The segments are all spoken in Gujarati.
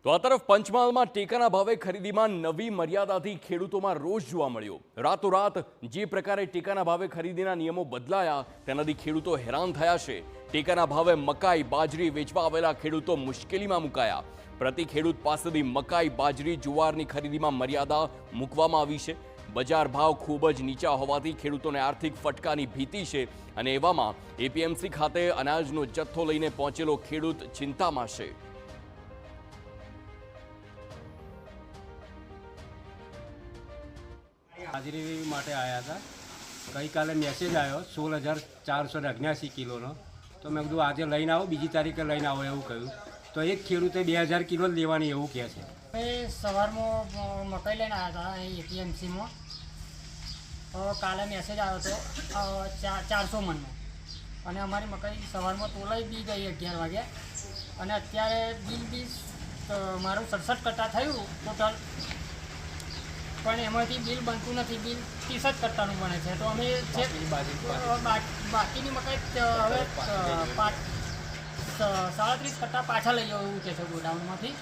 તો આ તરફ પંચમહાલમાં ટેકાના ભાવે ખરીદીમાં નવી મર્યાદાથી ખેડૂતોમાં રોષ જોવા મળ્યો। રાતોરાત જે પ્રકારે ટેકાના ભાવે ખરીદીના નિયમો બદલાયા તેનાથી ખેડૂતો હેરાન થયા છે। ટેકાના ભાવે મકાઈ બાજરી વેચવા આવેલા ખેડૂતો મુશ્કેલીમાં મુકાયા। પ્રતિ ખેડૂત પાસેથી મકાઈ બાજરી જુવારની ખરીદીમાં મર્યાદા મૂકવામાં આવી છે। બજાર ભાવ ખૂબ જ નીચા હોવાથી ખેડૂતોને આર્થિક ફટકાની ભીતિ છે અને એવામાં એપીએમસી ખાતે અનાજનો જથ્થો લઈને પહોંચેલો ખેડૂત ચિંતામાં છે। હાજરી માટે આવ્યા હતા। ગઈકાલે મેસેજ આવ્યો 16,479 કિલોનો, તો મેં કીધું આજે લઈને આવો, બીજી તારીખે લઈને આવો એવું કહ્યું। તો એક ખેડૂતે 2,000 કિલો જ લેવાની એવું કહે છે। સવારમાં મકાઈ લઈને આવ્યા હતા અહીં એપીએમસીમાં, કાલે મેસેજ આવ્યો હતો 400 મણનો, અને અમારી મકાઈ સવારમાં તોલાઈ બી ગઈ 11 વાગે, અને અત્યારે બિલ બી મારું 67 કટ્ટા થયું ટોટલ, પણ એમાંથી બિલ બનતું નથી। બિલ 30 જ કટ્ટાનું બને છે। તો અમે બાકીની મકાઈ હવે 37 કટ્ટા પાછા લઈ જવું એવું કહે છે ગોડાઉનમાંથી।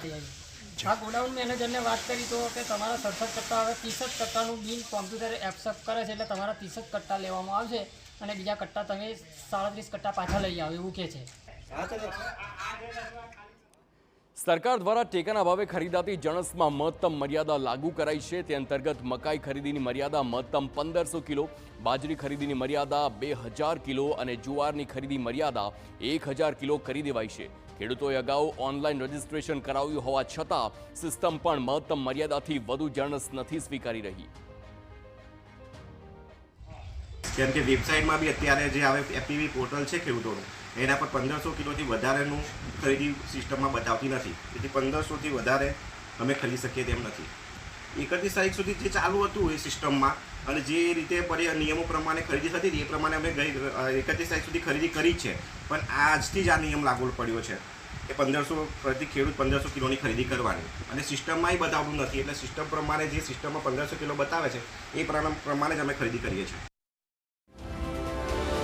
આ ગોડાઉન મેનેજરને વાત કરી તો કે તમારા 67 કટ્ટા હવે 30 જ કટ્ટાનું બિલ કોમ્પ્યુટર એક્સેપ્ટ કરે છે, એટલે તમારા 30 જ કટ્ટા લેવામાં આવશે અને બીજા કટ્ટા તમે 37 કટ્ટા પાછા લઈ આવો એવું કહે છે। સરકાર દ્વારા ટેકાના ભાવે ખરીદાતી જણસમાં મહત્તમ મર્યાદા લાગુ કરાઈ છે। તે અંતર્ગત મકાઈ ખરીદીની મર્યાદા મહત્તમ 1500 કિલો, બાજરી ખરીદીની મર્યાદા 2000 કિલો અને જુવારની ખરીદી મર્યાદા 1000 કિલો કરી દેવાઈ છે। ખેડૂતોએ અગાઉ ઓનલાઈન રજીસ્ટ્રેશન કરાવ્યું હોવા છતાં સિસ્ટમ પણ મહત્તમ મર્યાદાથી વધુ જણસ નથી સ્વીકારી રહી। કેમ કે વેબસાઇટમાં બી અત્યારે જે આવે એપીવી પોર્ટલ છે ખેડૂતોનું, એના પર 1500 કિલોથી વધારેનું ખરીદી સિસ્ટમમાં બતાવતી નથી, તેથી 1500થી વધારે અમે ખરીદી શકીએ તેમ નથી। 31 તારીખ સુધી જે ચાલુ હતું એ સિસ્ટમમાં અને જે રીતે નિયમો પ્રમાણે ખરીદી થતી હતી એ પ્રમાણે અમે 31 તારીખ સુધી ખરીદી કરી છે, પણ આજથી જ આ નિયમ લાગુ પડ્યો છે કે 1500 પ્રતિ ખેડૂત 1500 કિલોની ખરીદી કરવાની, અને સિસ્ટમમાં બતાવતું નથી, એટલે સિસ્ટમ પ્રમાણે જે સિસ્ટમમાં 1500 કિલો બતાવે છે એ પ્રમાણે જ અમે ખરીદી કરીએ છીએ।